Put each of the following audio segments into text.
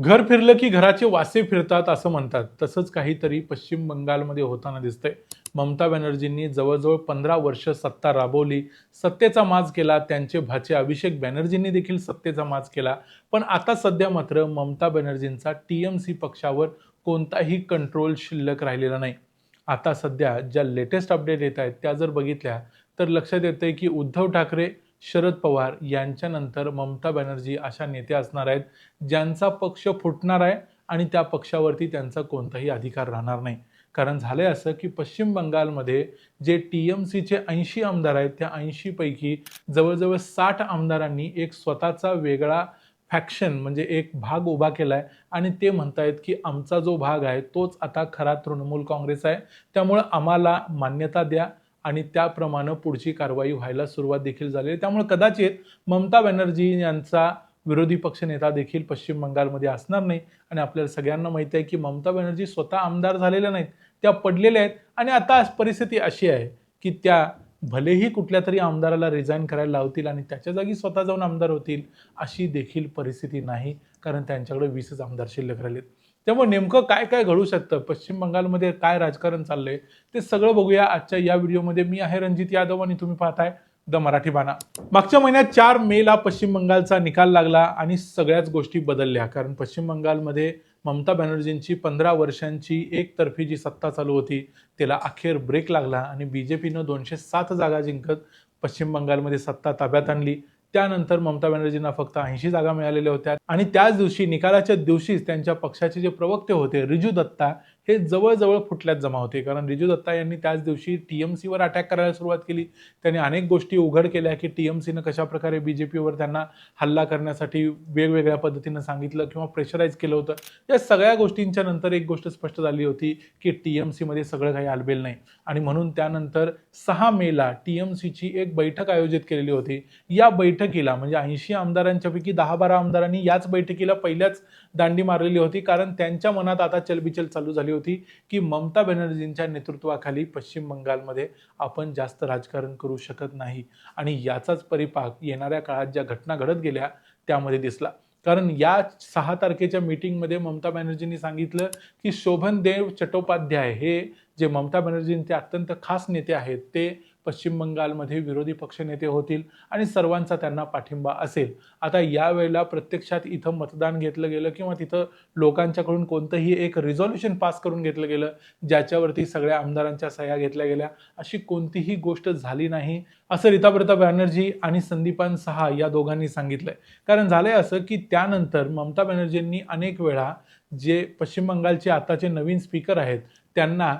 घर फिरलं की घराचे वासे फिरतात असं म्हणतात. तसंच काहीतरी पश्चिम बंगालमध्ये होताना दिसतंय. ममता बॅनर्जींनी जवळजवळ 15 वर्ष सत्ता राबवली, सत्तेचा माज केला. त्यांचे भाचे अभिषेक बॅनर्जींनी देखील सत्तेचा माज केला. पण आता सध्या मात्र ममता बॅनर्जींचा टीएमसी पक्षावर कोणताही कंट्रोल शिल्लक राहिलेला नाही. आता सध्या ज्या लेटेस्ट अपडेट येत आहेत त्या जर बघितल्या तर लक्षात येतंय की उद्धव ठाकरे, शरद पवार यांच्यानंतर ममता बॅनर्जी अशा नेत्या असणार आहेत ज्यांचा पक्ष फुटणार आहे आणि त्या पक्षावरती त्यांचा कोणताही अधिकार राहणार नाही. कारण झालंय असं की पश्चिम बंगालमध्ये जे टीएमसीचे 80 आमदार आहेत त्या 80 पैकी जवळजवळ 60 आमदारांनी एक स्वतःचा वेगळा फॅक्शन म्हणजे एक भाग उभा केलाय आणि ते म्हणतायत की आमचा जो भाग आहे तोच आता खरा तृणमूल काँग्रेस आहे. त्यामुळे आम्हाला मान्यता द्या आणि त्याप्रमाणे पुढची कारवाई व्हायला सुरुवात देखील झाली आहे. त्यामुळे कदाचित ममता बॅनर्जी यांचा विरोधी पक्षनेता देखील पश्चिम बंगालमध्ये असणार नाही. आणि आपल्याला सगळ्यांना माहिती आहे की ममता बॅनर्जी स्वतः आमदार झालेल्या नाहीत, त्या पडलेल्या आहेत आणि आता परिस्थिती अशी आहे की त्या भलेही कुठल्या तरी आमदाराला रिझाईन करायला लावतील आणि त्याच्या जागी स्वतः जाऊन आमदार होतील अशी देखील परिस्थिती नाही, कारण त्यांच्याकडे 20च आमदार शिल्लक राहिलेत. त्यामुळे नेमकं काय काय घडू शकतं, पश्चिम बंगालमध्ये काय राजकारण चाललंय ते सगळं बघूया आजच्या या व्हिडिओमध्ये. मी आहे रणजित यादव आणि तुम्ही पाहताय द मराठी बाणा. मागच्या महिन्यात 4 मेला पश्चिम बंगालचा निकाल लागला आणि सगळ्याच गोष्टी बदलल्या. कारण पश्चिम बंगालमध्ये ममता बॅनर्जींची 15 वर्षांची एकतर्फी जी सत्ता चालू होती त्याला अखेर ब्रेक लागला आणि बीजेपीनं 207 जागा जिंकत पश्चिम बंगालमध्ये सत्ता ताब्यात आणली. त्यानंतर ममता बॅनर्जींना फक्त 80 जागा मिळालेल्या होत्या आणि त्याच दिवशी निकालाच्या दिवशीच त्यांच्या पक्षाचे जे प्रवक्ते होते रिजू दत्ता हे जवळजवळ फुटल्यात जमा होते. कारण रिजू दत्ता यांनी त्याच दिवशी टीएमसीवर अटॅक करायला सुरुवात केली. त्यांनी अनेक गोष्टी उघड केल्या की टीएमसीनं कशा प्रकारे बीजेपीवर त्यांना हल्ला करण्यासाठी वेगवेगळ्या पद्धतीनं सांगितलं किंवा प्रेशराईज केलं होतं. या सगळ्या गोष्टींच्या नंतर एक गोष्ट स्पष्ट झाली होती की टीएमसीमध्ये सगळं काही आलबेल नाही आणि म्हणून त्यानंतर 6 मेला टीएमसीची एक बैठक आयोजित केलेली होती. या बैठकीला म्हणजे 80 आमदारांच्यापैकी 10-12 आमदारांनी याच बैठकीला पहिल्याच दांडी मारलेली होती. कारण त्यांच्या मनात आता चलबिचल चालू झाली होती की ममता बॅनर्जींच्या नेतृत्वाखाली पश्चिम बंगालमध्ये आपण जास्त राजकारण करू शकत नाही आणि याचाच परिपाक येणाऱ्या काळात ज्या घटना घडत गेल्या त्यामध्ये दिसला. कारण या 6 तारखेच्या मीटिंगमध्ये ममता बॅनर्जींनी सांगितलं की शोभनदेव चट्टोपाध्याय हे जे ममता बॅनर्जींचे अत्यंत खास नेते आहेत ते पश्चिम बंगालमध्ये विरोधी पक्षनेते होतील आणि सर्वांचा त्यांना पाठिंबा असेल. आता यावेळेला प्रत्यक्षात इथं मतदान घेतलं गेलं किंवा तिथं लोकांच्याकडून कोणतंही एक रिझॉल्युशन पास करून घेतलं गेलं ज्याच्यावरती सगळ्या आमदारांच्या सह्या घेतल्या गेल्या अशी कोणतीही गोष्ट झाली नाही असं रीताप्रताप बॅनर्जी आणि संदीपान सहा या दोघांनी सांगितलंय. कारण झालंय असं की त्यानंतर ममता बॅनर्जींनी अनेक वेळा जे पश्चिम बंगालचे आताचे नवीन स्पीकर आहेत त्यांना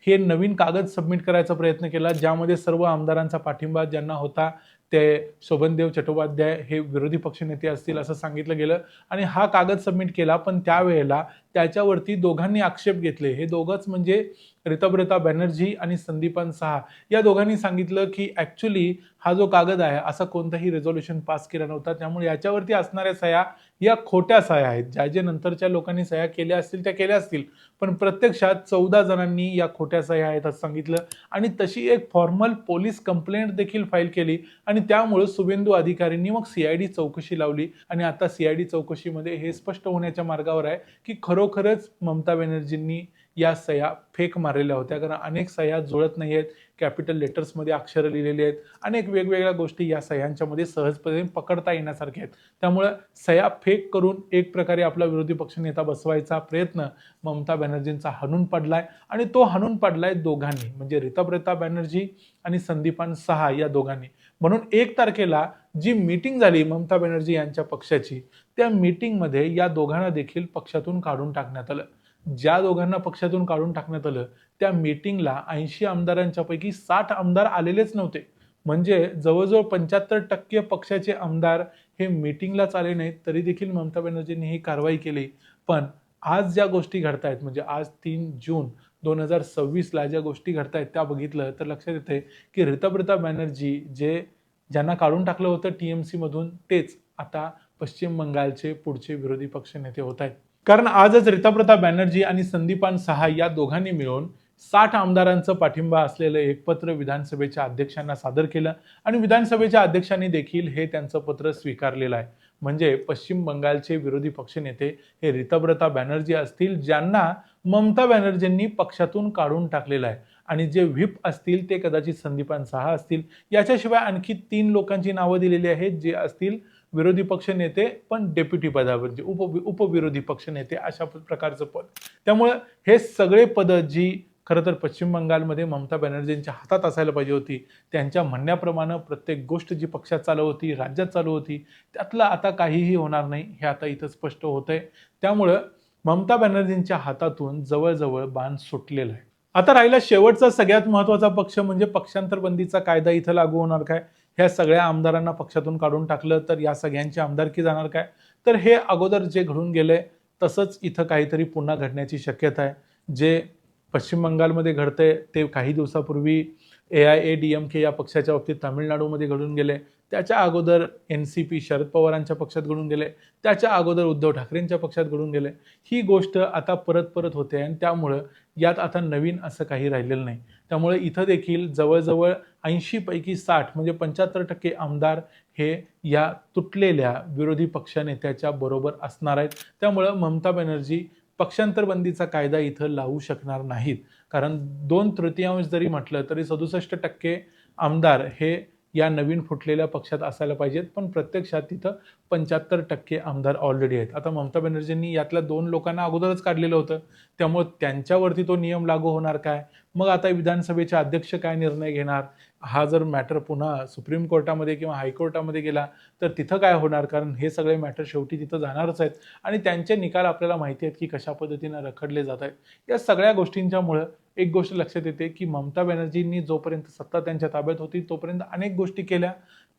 हे नवीन कागद सबमिट करायचा प्रयत्न केला ज्यामध्ये सर्व आमदारांचा पाठिंबा ज्यांना होता ते शोभनदेव चट्टोपाध्याय हे विरोधी पक्षनेते असतील असं सांगितलं गेलं आणि हा कागद सबमिट केला. पण त्यावेळेला त्याच्यावरती दोघांनी आक्षेप घेतले. हे दोघंच म्हणजे ऋतुव्रता बॅनर्जी आणि संदीपान सहा या दोघांनी सांगितलं की ॲक्च्युली हा जो कागद आहे असा कोणताही रेझोल्युशन पास केला नव्हता, त्यामुळे याच्यावरती असणाऱ्या सह्या या खोट्या सह्या आहेत. ज्या जे नंतरच्या लोकांनी सह्या केल्या असतील त्या केल्या असतील पण प्रत्यक्षात 14 जणांनी या खोट्या सह्या आहेत असं सांगितलं आणि तशी एक फॉर्मल पोलीस कंप्लेंट देखील फाईल केली आणि त्यामुळे शुभेंदू अधिकाऱ्यांनी मग सीआयडी चौकशी लावली आणि आता सीआयडी चौकशीमध्ये हे स्पष्ट होण्याच्या मार्गावर आहे की खरोखरच ममता बॅनर्जींनी या सह्या फेक मारलेल्या होत्या. कारण अनेक सह्या जुळत नाही आहेत, कॅपिटल लेटर्समध्ये अक्षरं लिहिलेली आहेत, अनेक वेगवेगळ्या गोष्टी या सह्यांच्यामध्ये सहजपणे पकडता येण्यासारख्या आहेत. त्यामुळे सह्या फेक करून एक प्रकारे आपला विरोधी पक्षनेता बसवायचा प्रयत्न ममता बॅनर्जींचा हाणून पडलाय आणि तो हाणून पडलाय दोघांनी म्हणजे ऋतुव्रता बॅनर्जी आणि संदीपान सहा या दोघांनी. म्हणून 1 तारखेला जी मीटिंग झाली ममता बॅनर्जी यांच्या पक्षाची त्या मीटिंगमध्ये या दोघांना देखील पक्षातून काढून टाकण्यात आलं. ज्या दोघांना पक्षातून काढून टाकण्यात आलं त्या मीटिंगला 80 आमदारांच्या पैकी 60 आमदार आलेलेच नव्हते. म्हणजे जवळजवळ 75% पक्षाचे आमदार हे मीटिंगलाच आले नाहीत. तरी देखील ममता बॅनर्जींनी ही कारवाई केली. पण आज ज्या गोष्टी घडतायत म्हणजे आज 3 जून 2026 ला ज्या गोष्टी घडतायत त्या बघितलं तर लक्षात येते की ऋतुव्रता बॅनर्जी ज्यांना काढून टाकलं होतं टीएमसी मधून तेच आता पश्चिम बंगालचे पुढचे विरोधी पक्ष नेते होत आहेत. कारण आजच ऋतुव्रता बॅनर्जी आणि संदीपान सहा या दोघांनी मिळून 60 आमदारांचं पाठिंबा असलेलं एक पत्र विधानसभेच्या अध्यक्षांना सादर केलं आणि विधानसभेच्या अध्यक्षांनी देखील हे त्यांचं पत्र स्वीकारलेलं आहे. म्हणजे पश्चिम बंगालचे विरोधी पक्षनेते हे ऋतुव्रता बॅनर्जी असतील, ज्यांना ममता बॅनर्जींनी पक्षातून काढून टाकलेलं आहे, आणि जे व्हीप असतील ते कदाचित संदीपान साहा असतील. याच्याशिवाय आणखी 3 लोकांची नावं दिलेली आहेत, जे असतील विरोधी पक्ष नेते पण डेप्युटी पदावर, जे उपविरोधी पक्ष नेते अशा प्रकारचं पद. त्यामुळे हे सगळे पद जी खरं तर पश्चिम बंगालमध्ये ममता बॅनर्जींच्या हातात असायला पाहिजे होती, त्यांच्या म्हणण्याप्रमाणे प्रत्येक गोष्ट जी पक्षात चालू होती, राज्यात चालू होती, त्यातलं आता काहीही होणार नाही, हे आता इथं स्पष्ट होतंय. त्यामुळं ममता बॅनर्जींच्या हातातून जवळजवळ बाण सुटलेला आहे. आता राहिला शेवटचा सगळ्यात महत्त्वाचा पक्ष, म्हणजे पक्षांतर बंदीचा कायदा इथं लागू होणार काय? ह्या सगळ्या आमदारांना पक्षातून काढून टाकलं तर या सगळ्यांची आमदारकी जाणार काय? तर हे अगोदर जे घडून गेले तसंच इथं काहीतरी पुन्हा घडण्याची शक्यता आहे. जे पश्चिम बंगालमध्ये घडतंय ते काही दिवसापूर्वी AIADMK या पक्षाच्या बाबतीत तामिळनाडूमध्ये घडून गेले. त्याच्या अगोदर NCP शरद पवारांच्या पक्षात घडून गेले. त्याच्या अगोदर उद्धव ठाकरेंच्या पक्षात घडून गेले. ही गोष्ट आता परत परत होते आणि त्यामुळं यात आता नवीन असं काही राहिलेलं नाही. त्यामुळे इथं देखील जवळजवळ 80 पैकी 60 म्हणजे 75% आमदार हे या तुटलेल्या विरोधी पक्षनेत्याच्या बरोबर असणार आहेत. त्यामुळं ममता बॅनर्जी पक्षांतर बंदीचा कायदा इथं लावू शकणार नाहीत. कारण 2/3 जरी म्हटलं तरी 67% आमदार हे या नवीन फुटलेल्या पक्षात असायला पाहिजेत, पण प्रत्यक्षात तिथं 75% आमदार ऑलरेडी आहेत. आता ममता बॅनर्जींनी यातल्या 2 लोकांना अगोदरच काढलेलं होतं, त्यामुळे त्यांच्यावरती तो नियम लागू होणार काय? मग आता विधानसभेचे अध्यक्ष काय निर्णय घेणार? हा जर मॅटर पुन्हा सुप्रीम कोर्टामध्ये किंवा हायकोर्टामध्ये गेला तर तिथं काय होणार? कारण हे सगळे मॅटर शेवटी तिथं जाणारच आहेत आणि त्यांचे निकाल आपल्याला माहिती आहेत की कशा पद्धतीनं रखडले जात आहेत. या सगळ्या गोष्टींच्यामुळं एक गोष्ट लक्षात येते की ममता बॅनर्जींनी जोपर्यंत सत्ता त्यांच्या ताब्यात होती तोपर्यंत अनेक गोष्टी केल्या,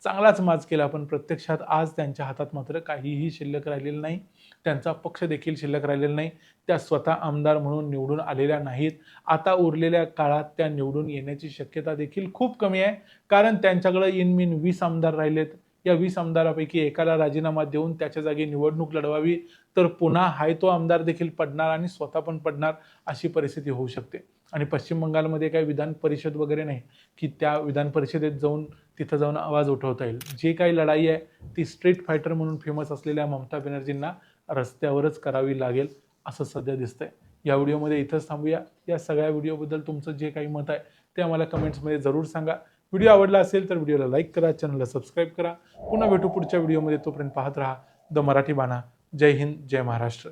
चांगलाच माज केला, पण प्रत्यक्षात आज त्यांच्या हातात मात्र काहीही शिल्लक राहिलेलं नाही. त्यांचा पक्ष देखील शिल्लक राहिलेला नाही. त्या स्वतः आमदार म्हणून निवडून आलेल्या नाहीत. आता उरलेल्या काळात त्या निवडून येण्याची शक्यता देखील खूप कमी आहे, कारण त्यांच्याकडे इनमीन 20 आमदार राहिलेत. या 20 आमदारापैकी एकाला राजीनामा देऊन त्याच्या जागी निवडणूक लढवावी, तर पुन्हा हाय तो आमदार देखील पडणार आणि स्वतः पण पडणार, अशी परिस्थिती होऊ शकते. आणि पश्चिम बंगालमध्ये काही विधान परिषद वगैरे नाही की त्या विधान परिषदेत जाऊन तिथं जाऊन आवाज उठवता येईल. जी काही लढाई आहे ती स्ट्रीट फायटर म्हणून फेमस असलेल्या ममता बॅनर्जींना रस्त्यावरच करावी लागेल असं सध्या दिसतंय. या व्हिडिओमध्ये इथंच थांबूया. या सगळ्या व्हिडिओबद्दल तुमचं जे काही मत आहे ते आम्हाला कमेंट्समध्ये जरूर सांगा. व्हिडिओ आवडला असेल तर व्हिडिओला लाईक करा, चॅनलला सबस्क्राईब करा. पुन्हा भेटू पुढच्या व्हिडिओमध्ये. तोपर्यंत पाहत राहा द मराठी बाणा. जय हिंद, जय महाराष्ट्र.